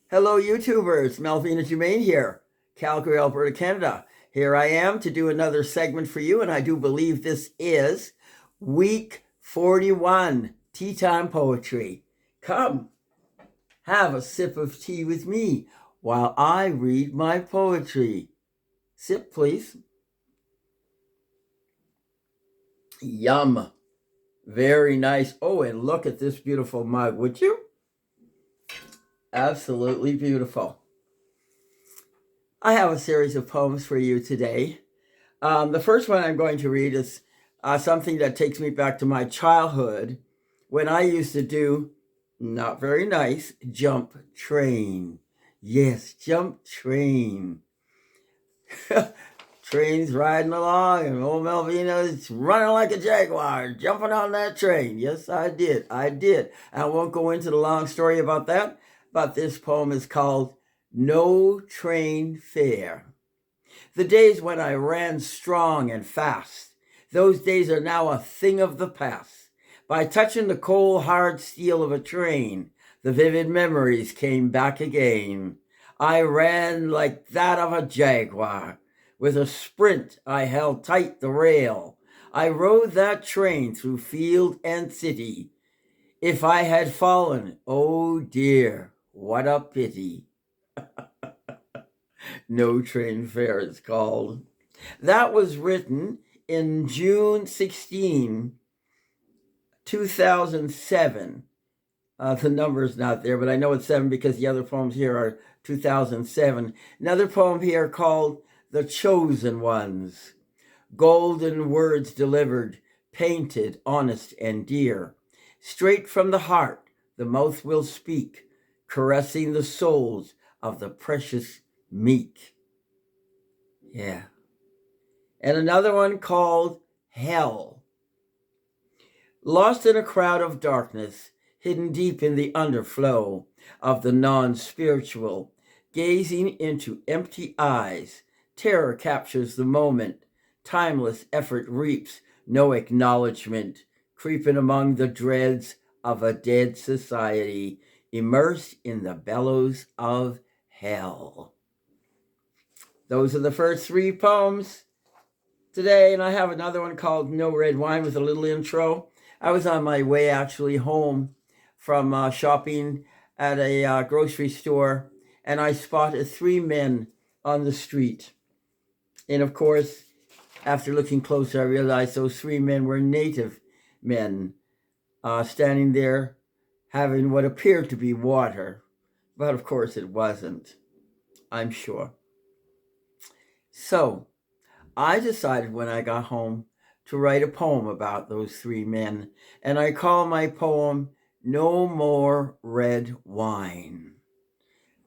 Hello, YouTubers. Melvina Germain here, Calgary, Alberta, Canada. Here I am to do another segment for you, and I do believe this is week 41, Tea Time Poetry. Come, have a sip of tea with me while I read my poetry. Sip, please. Yum. Very nice. Oh, and look at this beautiful mug, would you? Absolutely beautiful. I have a series of poems for you today. The first one I'm going to read is something that takes me back to my childhood when I used to do, not very nice, jump train. Yes, jump train. Train's riding along, and old Melvina's running like a jaguar, jumping on that train. Yes, I did. I won't go into the long story about that, but this poem is called No Train Fare. The days when I ran strong and fast, those days are now a thing of the past. By touching the cold, hard steel of a train, the vivid memories came back again. I ran like that of a jaguar. With a sprint, I held tight the rail. I rode that train through field and city. If I had fallen, oh dear, what a pity. No Train Fare it's called. That was written in June 16, 2007. The number's not there, but I know it's 7 because the other poems here are 2007. Another poem here called The Chosen Ones. Golden words delivered, painted, honest, and dear. Straight from the heart, the mouth will speak, caressing the souls of the precious meek. Yeah. And another one called Hell. Lost in a crowd of darkness, hidden deep in the underflow of the non-spiritual, gazing into empty eyes, terror captures the moment. Timeless effort reaps no acknowledgement, creeping among the dregs of a dead society, immersed in the bellows of hell. Those are the first 3 poems today, and I have another one called No Red Wine with a little intro. I was on my way actually home from shopping at a grocery store, and I spotted 3 men on the street. And of course, after looking closer, I realized those 3 men were native men standing there having what appeared to be water, but of course it wasn't, I'm sure. So I decided when I got home to write a poem about those 3 men, and I call my poem No More Red Wine.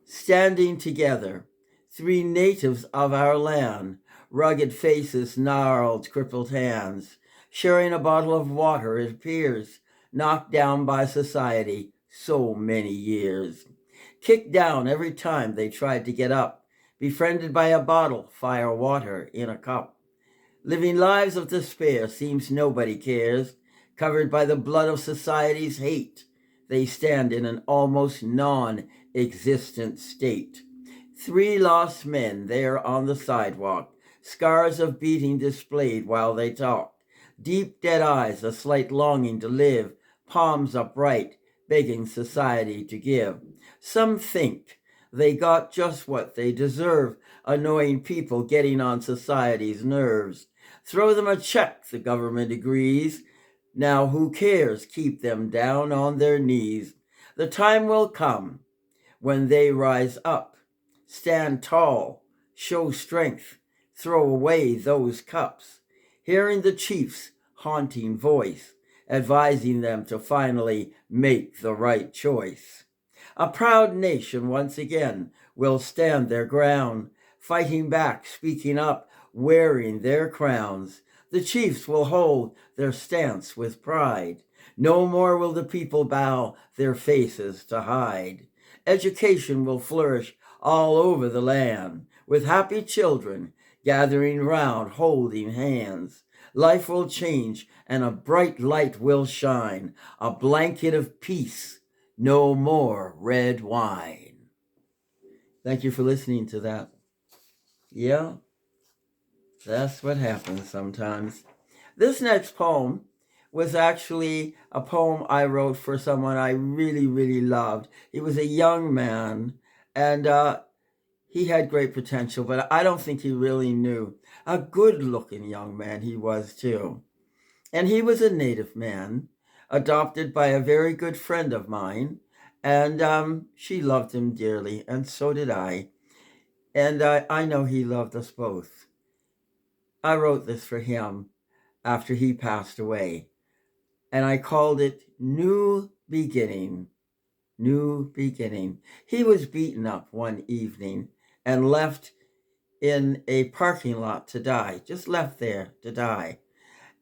Standing together, 3 natives of our land, rugged faces, gnarled, crippled hands, sharing a bottle of water, it appears, knocked down by society so many years. Kicked down every time they tried to get up, befriended by a bottle, fire water in a cup. Living lives of despair seems nobody cares, covered by the blood of society's hate. They stand in an almost non-existent state. 3 lost men there on the sidewalk, scars of beating displayed while they talk. Deep dead eyes, a slight longing to live, palms upright, begging society to give. Some think they got just what they deserve, annoying people getting on society's nerves. Throw them a check, the government agrees. Now who cares? Keep them down on their knees. The time will come when they rise up, stand tall, show strength, throw away those cups. Hearing the chief's haunting voice, advising them to finally make the right choice. A proud nation once again will stand their ground, fighting back, speaking up, wearing their crowns. The chiefs will hold their stance with pride. No more will the people bow their faces to hide. Education will flourish all over the land, with happy children gathering round, holding hands. Life will change and a bright light will shine, a blanket of peace, no more red wine. Thank you for listening to that. Yeah, that's what happens sometimes. This next poem was actually a poem I wrote for someone I really, really loved. He was a young man, and he had great potential, but I don't think he really knew. A good looking young man he was, too. And he was a native man, adopted by a very good friend of mine. And she loved him dearly, and so did I. And I know he loved us both. I wrote this for him after he passed away, and I called it New Beginning. New Beginning. He was beaten up one evening and left in a parking lot to die, just left there to die.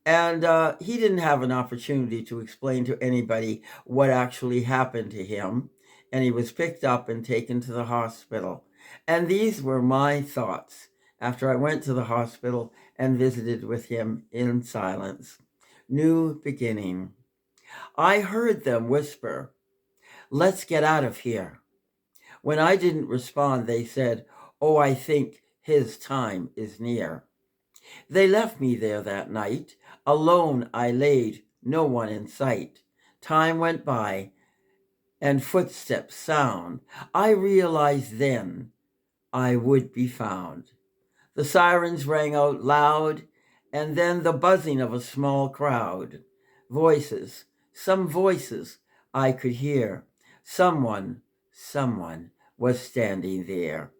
And he didn't have an opportunity to explain to anybody what actually happened to him. And he was picked up and taken to the hospital. And these were my thoughts after I went to the hospital and visited with him in silence. New beginning. I heard them whisper, "Let's get out of here." When I didn't respond, they said, "Oh, I think his time is near." They left me there that night. Alone I laid, no one in sight. Time went by, and footsteps sound. I realized then I would be found. The sirens rang out loud, and then the buzzing of a small crowd. Voices, some voices I could hear. Someone was standing there.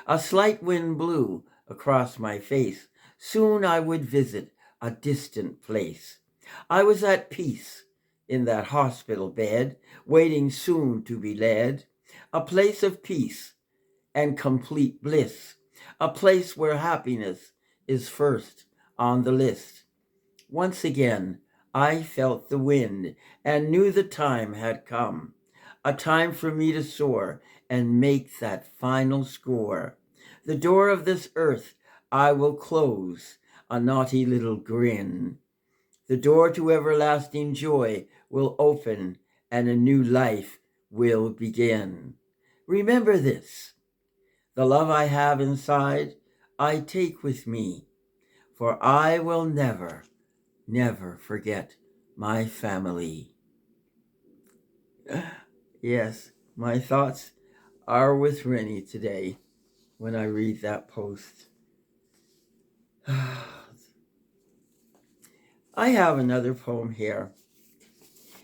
A slight wind blew across my face. Soon I would visit a distant place. I was at peace in that hospital bed, waiting soon to be led. A place of peace and complete bliss. A place where happiness is first on the list. Once again, I felt the wind and knew the time had come. A time for me to soar and make that final score. The door of this earth I will close, a naughty little grin. The door to everlasting joy will open and a new life will begin. Remember this. The love I have inside, I take with me, for I will never, never forget my family. Yes, my thoughts are with Rennie today when I read that post. I have another poem here,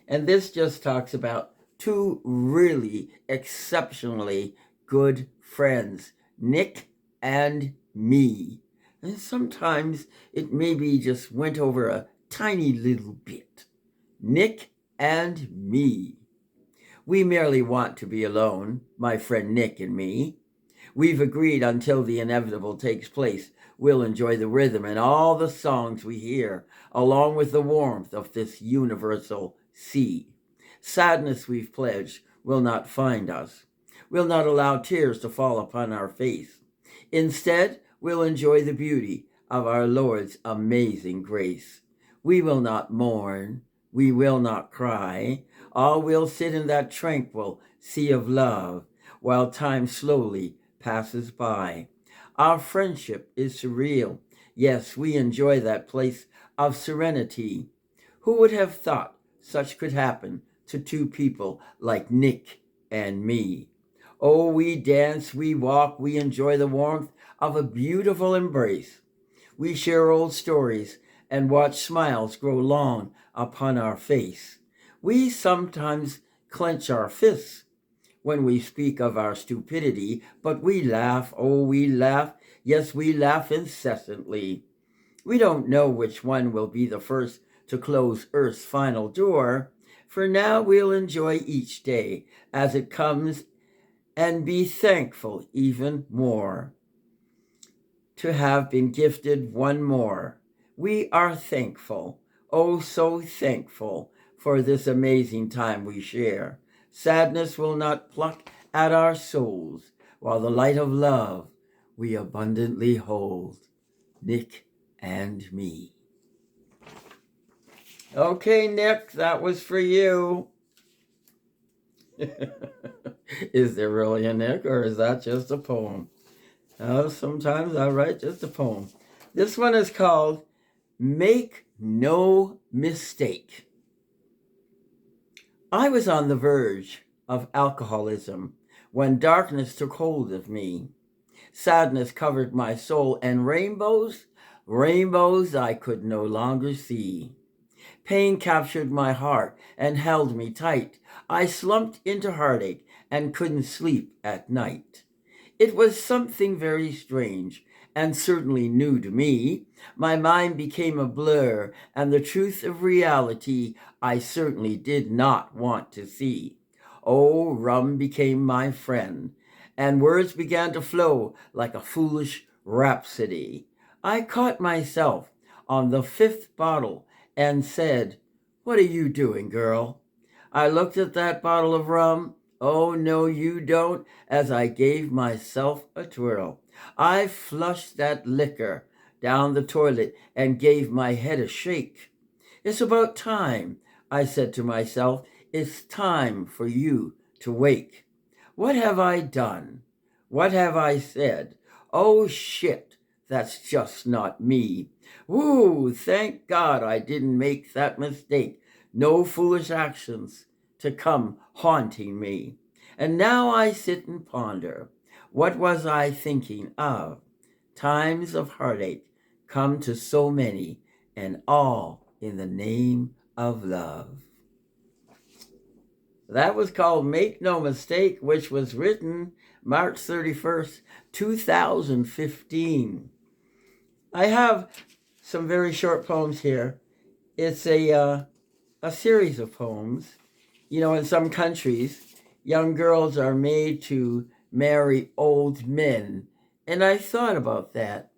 and this just talks about two really exceptionally good friends, Nick and me. And sometimes it maybe just went over a tiny little bit. Nick and me. We merely want to be alone, my friend Nick and me. We've agreed until the inevitable takes place, we'll enjoy the rhythm and all the songs we hear, along with the warmth of this universal sea. Sadness we've pledged will not find us. We'll not allow tears to fall upon our face. Instead, we'll enjoy the beauty of our Lord's amazing grace. We will not mourn. We will not cry. All will sit in that tranquil sea of love while time slowly passes by. Our friendship is surreal. Yes, we enjoy that place of serenity. Who would have thought such could happen to two people like Nick and me? Oh, we dance, we walk, we enjoy the warmth of a beautiful embrace. We share old stories and watch smiles grow long upon our face. We sometimes clench our fists when we speak of our stupidity, but we laugh, oh, we laugh, yes, we laugh incessantly. We don't know which one will be the first to close Earth's final door. For now, we'll enjoy each day as it comes and be thankful even more to have been gifted one more. We are thankful, oh, so thankful for this amazing time we share. Sadness will not pluck at our souls, while the light of love we abundantly hold. Nick and me. Okay, Nick, that was for you. Is there really a Nick, or is that just a poem? Sometimes I write just a poem. This one is called Make No Mistake. I was on the verge of alcoholism when darkness took hold of me. Sadness covered my soul, and rainbows, rainbows I could no longer see. Pain captured my heart and held me tight. I slumped into heartache and couldn't sleep at night. It was something very strange and certainly new to me. My mind became a blur, and the truth of reality I certainly did not want to see. Oh, rum became my friend, and words began to flow like a foolish rhapsody. I caught myself on the fifth bottle and said, "What are you doing, girl?" I looked at that bottle of rum. Oh, no, you don't, as I gave myself a twirl. I flushed that liquor down the toilet and gave my head a shake. It's about time, I said to myself. It's time for you to wake. What have I done? What have I said? Oh, shit, that's just not me. Woo, thank God I didn't make that mistake. No foolish actions to come haunting me. And now I sit and ponder, what was I thinking of? Times of heartache come to so many, and all in the name of love. That was called Make No Mistake, which was written March 31st, 2015. I have some very short poems here. It's a series of poems. You know, in some countries, young girls are made to marry old men. And I thought about that.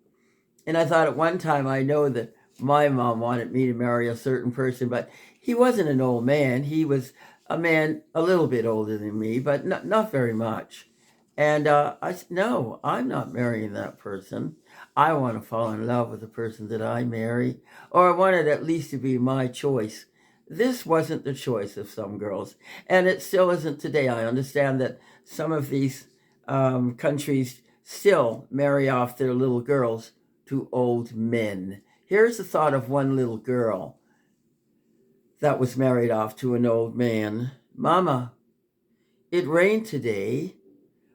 And I thought at one time, I know that my mom wanted me to marry a certain person, but he wasn't an old man. He was a man a little bit older than me, but not very much. And I said, no, I'm not marrying that person. I want to fall in love with the person that I marry, or I want it at least to be my choice. This wasn't the choice of some girls, and it still isn't today. I understand that some of these countries still marry off their little girls to old men. Here's the thought of one little girl that was married off to an old man. Mama, it rained today.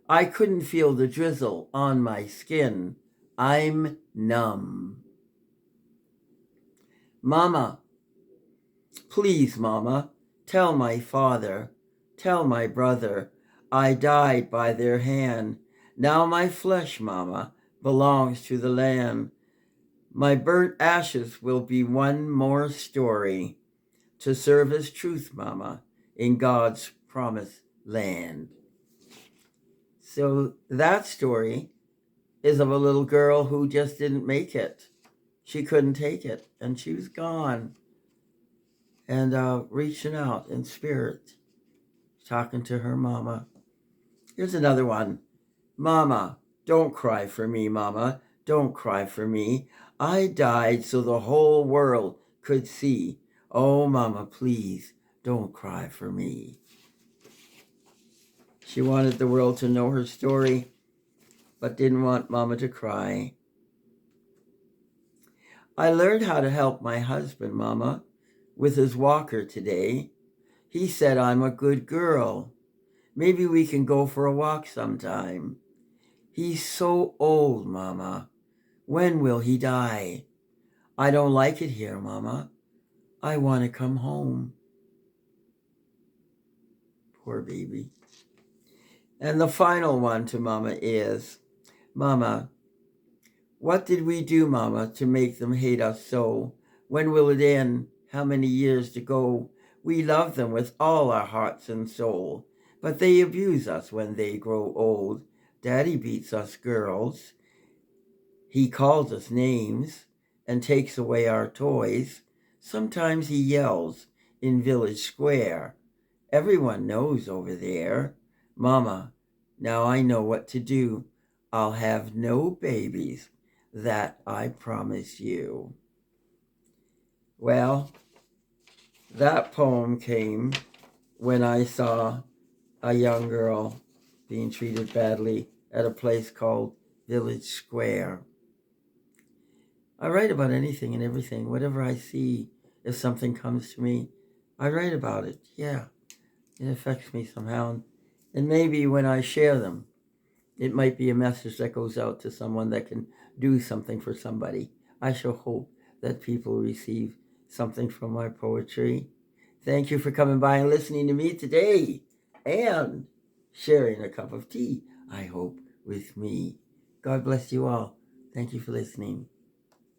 I couldn't feel the drizzle on my skin. I'm numb. Mama, please, Mama, tell my father, tell my brother, I died by their hand. Now my flesh, Mama, belongs to the land. My burnt ashes will be one more story to serve as truth, Mama, in God's promised land. So that story is of a little girl who just didn't make it. She couldn't take it, and she was gone. And reaching out in spirit, talking to her mama. Here's another one. Mama, don't cry for me, Mama. Don't cry for me. I died so the whole world could see. Oh, Mama, please, don't cry for me. She wanted the world to know her story, but didn't want Mama to cry. I learned how to help my husband, Mama, with his walker today. He said I'm a good girl. Maybe we can go for a walk sometime. He's so old, Mama. When will he die? I don't like it here, Mama. I want to come home. Poor baby. And the final one to Mama is, Mama, what did we do, Mama, to make them hate us so? When will it end? How many years to go? We love them with all our hearts and soul, but they abuse us when they grow old. Daddy beats us girls. He calls us names and takes away our toys. Sometimes he yells in Village Square. Everyone knows over there. Mama, now I know what to do. I'll have no babies. That I promise you. Well, that poem came when I saw a young girl being treated badly at a place called Village Square. I write about anything and everything. Whatever I see, if something comes to me, I write about it. Yeah, it affects me somehow. And maybe when I share them, it might be a message that goes out to someone that can do something for somebody. I shall hope that people receive something from my poetry. Thank you for coming by and listening to me today and sharing a cup of tea, I hope, with me. God bless you all. Thank you for listening.